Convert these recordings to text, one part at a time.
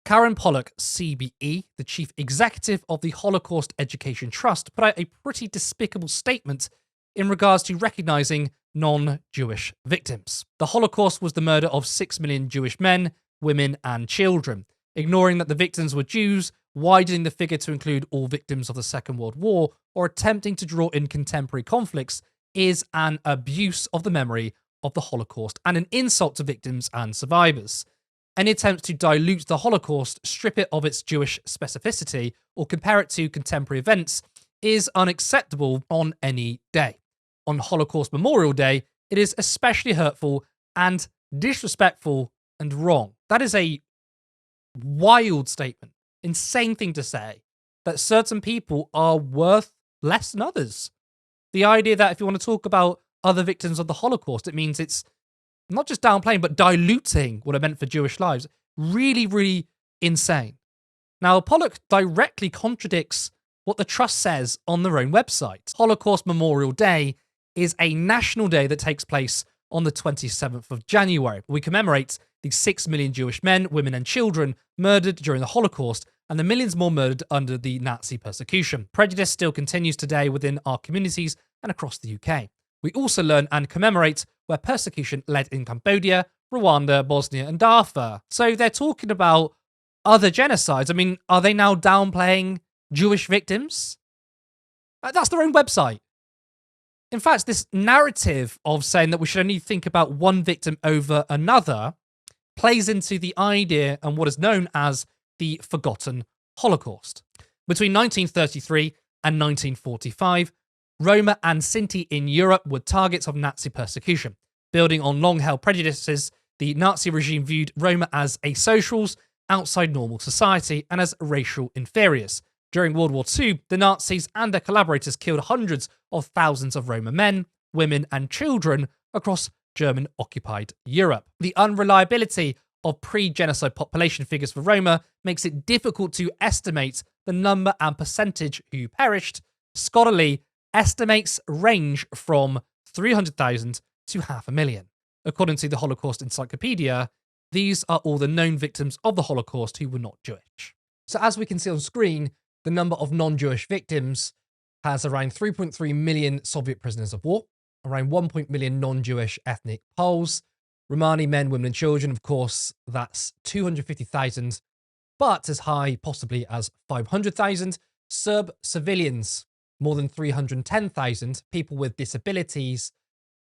Karen Pollock, CBE, the chief executive of the Holocaust Education Trust, put out a pretty despicable statement in regards to recognizing non-Jewish victims. The Holocaust was the murder of 6 million Jewish men, women, and children. Ignoring that the victims were Jews, widening the figure to include all victims of the Second World War, or attempting to draw in contemporary conflicts is an abuse of the memory of the Holocaust and an insult to victims and survivors. Any attempt to dilute the Holocaust, strip it of its Jewish specificity, or compare it to contemporary events is unacceptable on any day. On Holocaust Memorial Day, it is especially hurtful and disrespectful and wrong. That is a wild statement, insane thing to say, that certain people are worth less than others. The idea that if you want to talk about other victims of the Holocaust, it means it's not just downplaying, but diluting what it meant for Jewish lives. Really, really insane. Now, Pollock directly contradicts what the Trust says on their own website. Holocaust Memorial Day is a national day that takes place on the 27th of January. We commemorate the 6 million Jewish men, women, and children murdered during the Holocaust and the millions more murdered under the Nazi persecution. Prejudice still continues today within our communities and across the UK. We also learn and commemorate where persecution led in Cambodia, Rwanda, Bosnia, and Darfur. So they're talking about other genocides. I mean, are they now downplaying Jewish victims? That's their own website. In fact, this narrative of saying that we should only think about one victim over another plays into the idea and what is known as the forgotten Holocaust. Between 1933 and 1945, Roma and Sinti in Europe were targets of Nazi persecution. Building on long-held prejudices, the Nazi regime viewed Roma as asocials outside normal society and as racial inferiors. During World War II, the Nazis and their collaborators killed hundreds of thousands of Roma men, women, and children across German-occupied Europe. The unreliability of pre-genocide population figures for Roma makes it difficult to estimate the number and percentage who perished. Scholarly estimates range from 300,000 to 500,000. According to the Holocaust Encyclopedia, these are all the known victims of the Holocaust who were not Jewish. So as we can see on screen, the number of non-Jewish victims has around 3.3 million Soviet prisoners of war, around 1 million non-Jewish ethnic Poles, Romani men, women, and children, of course, that's 250,000, but as high possibly as 500,000. Serb civilians, more than 310,000. People with disabilities,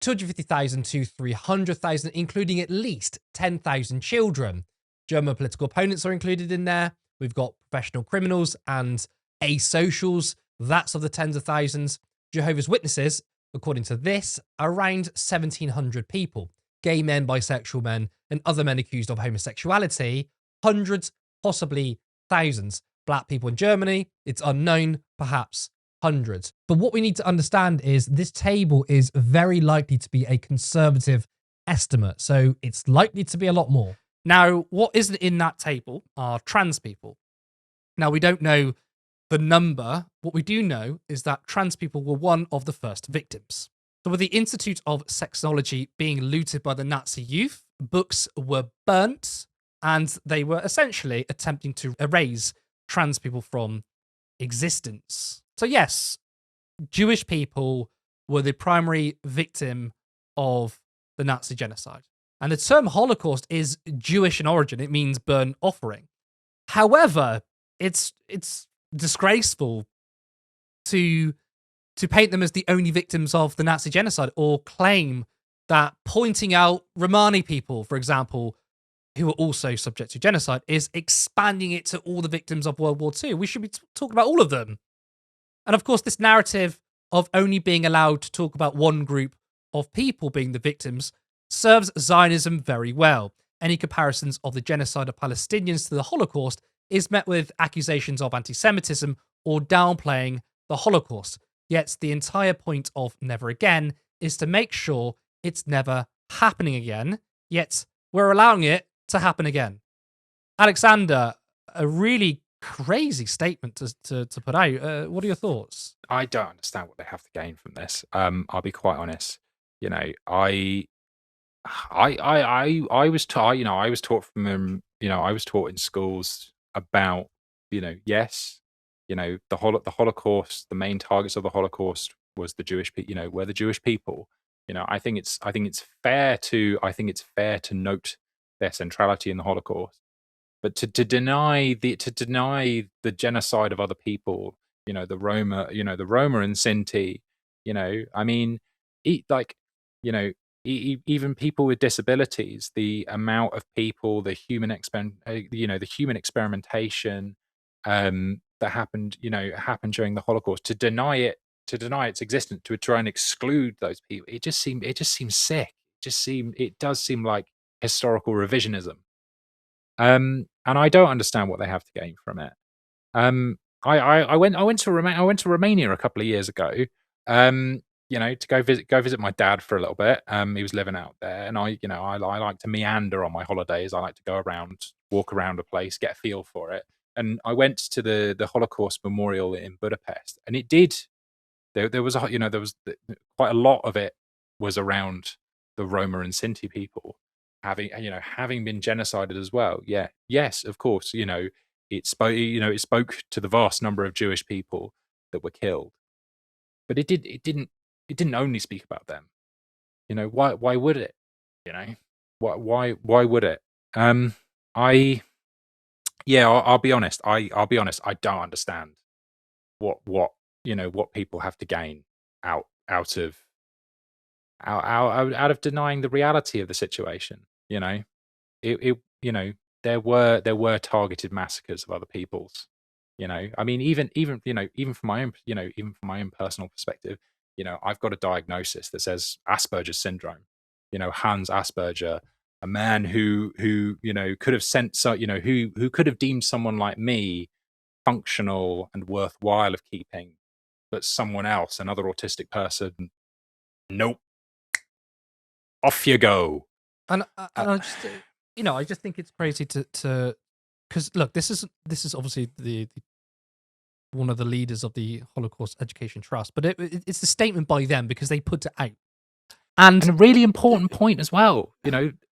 250,000 to 300,000, including at least 10,000 children. German political opponents are included in there. We've got professional criminals and asocials. That's of the tens of thousands. Jehovah's Witnesses, according to this, around 1,700 people. Gay men, bisexual men, and other men accused of homosexuality, hundreds, possibly thousands. Black people in Germany, it's unknown, perhaps hundreds. But what we need to understand is this table is very likely to be a conservative estimate, so it's likely to be a lot more. Now, what isn't in that table are trans people. Now, we don't know the number. What we do know is that trans people were one of the first victims. So with the Institute of Sexology being looted by the Nazi youth, books were burnt, and they were essentially attempting to erase trans people from existence. So yes, Jewish people were the primary victim of the Nazi genocide. And the term Holocaust is Jewish in origin. It means burnt offering. However, it's disgraceful to paint them as the only victims of the Nazi genocide, or claim that pointing out Romani people, for example, who were also subject to genocide, is expanding it to all the victims of World War II. We should be talking about all of them. And of course, this narrative of only being allowed to talk about one group of people being the victims serves Zionism very well. Any comparisons of the genocide of Palestinians to the Holocaust is met with accusations of anti-Semitism or downplaying the Holocaust. Yet the entire point of Never Again is to make sure it's never happening again, yet we're allowing it to happen again. Alexander, a really crazy statement to put out. What are your thoughts? I don't understand what they have to gain from this. I'll be quite honest. You know, I was taught. You know, I was taught from I was taught in schools about, yes, the Holocaust, the main targets of the Holocaust was the Jewish people, were the Jewish people. I think it's fair to note their centrality in the Holocaust, but to deny the genocide of other people, the Roma and Sinti, I mean, like, even people with disabilities, the amount of people, the the human experimentation that happened during the Holocaust, to deny its existence, to try and exclude those people, it just seems sick. It does seem like historical revisionism. And I don't understand what they have to gain from it. I went to Romania a couple of years ago, to go visit my dad for a little bit. He was living out there, and I like to meander on my holidays. I like to go around, walk around a place, get a feel for it. And I went to the Holocaust Memorial in Budapest, and it did. There was quite a lot of it was around the Roma and Sinti people having been genocided as well. Yeah, yes, of course. It spoke to the vast number of Jewish people that were killed, but it didn't only speak about them. Why would it? Why would it? I yeah, I'll be honest. I'll be honest. I don't understand what people have to gain out of out of denying the reality of the situation. It there were targeted massacres of other peoples. I mean, even from my own personal perspective, I've got a diagnosis that says Asperger's syndrome. Hans Asperger, a man who could have sent who could have deemed someone like me functional and worthwhile of keeping, but someone else, another autistic person, nope, off you go. And I just, I just think it's crazy to because look, this is obviously the one of the leaders of the Holocaust Education Trust, but it's a statement by them because they put it out. And a really important point as well,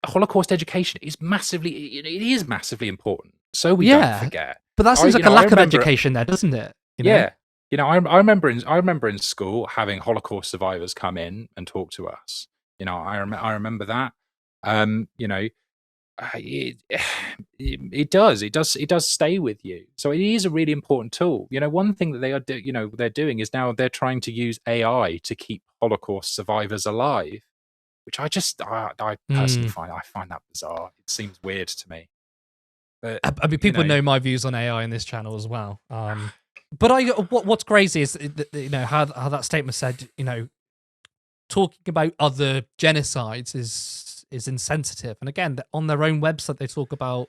Holocaust education is massively important. So we don't forget. But that seems like a lack of education there, doesn't it? Yeah. I remember in school having Holocaust survivors come in and talk to us. I remember that. It does stay with you. So it is a really important tool. One thing that they're doing is now they're trying to use AI to keep Holocaust survivors alive, which I personally find that bizarre. It seems weird to me. But I mean, people know my views on AI in this channel as well. But what's crazy is how that statement said, talking about other genocides is insensitive. And again, on their own website, they talk about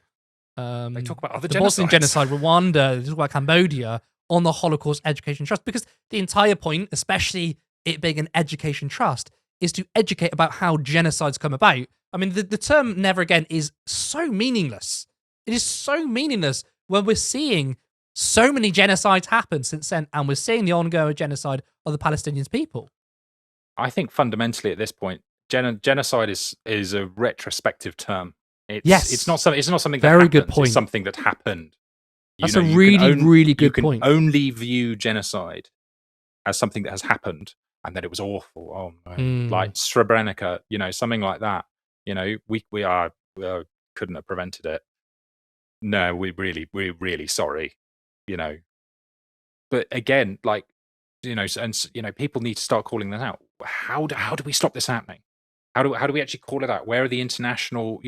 other the Bosnian genocide, Rwanda, they talk about Cambodia on the Holocaust Education Trust, because the entire point, especially it being an education trust, is to educate about how genocides come about. I mean, the term "never again" is so meaningless. It is so meaningless when we're seeing so many genocides happen since then, and we're seeing the ongoing genocide of the Palestinian people. I think fundamentally at this point, genocide is a retrospective term. It's not something that very happened. good point. It's something that happened. That's a really good point. You can only view genocide as something that has happened and that it was awful. Oh no. Like Srebrenica, something like that. We couldn't have prevented it. No, we're really sorry. But again, like, people need to start calling that out. How do we stop this happening? How do we actually call it out? Where are the international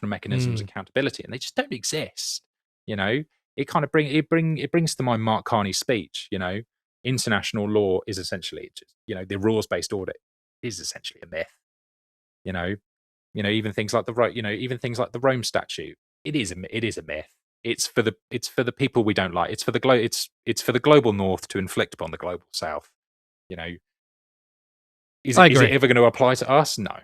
mechanisms of accountability? And they just don't exist. It kind of brings to mind Mark Carney's speech. International law is essentially just, the rules based order is essentially a myth. Even things like the Rome Statute, it is a myth. It's for the people we don't like. It's for the global north to inflict upon the global south. Is it ever going to apply to us? No.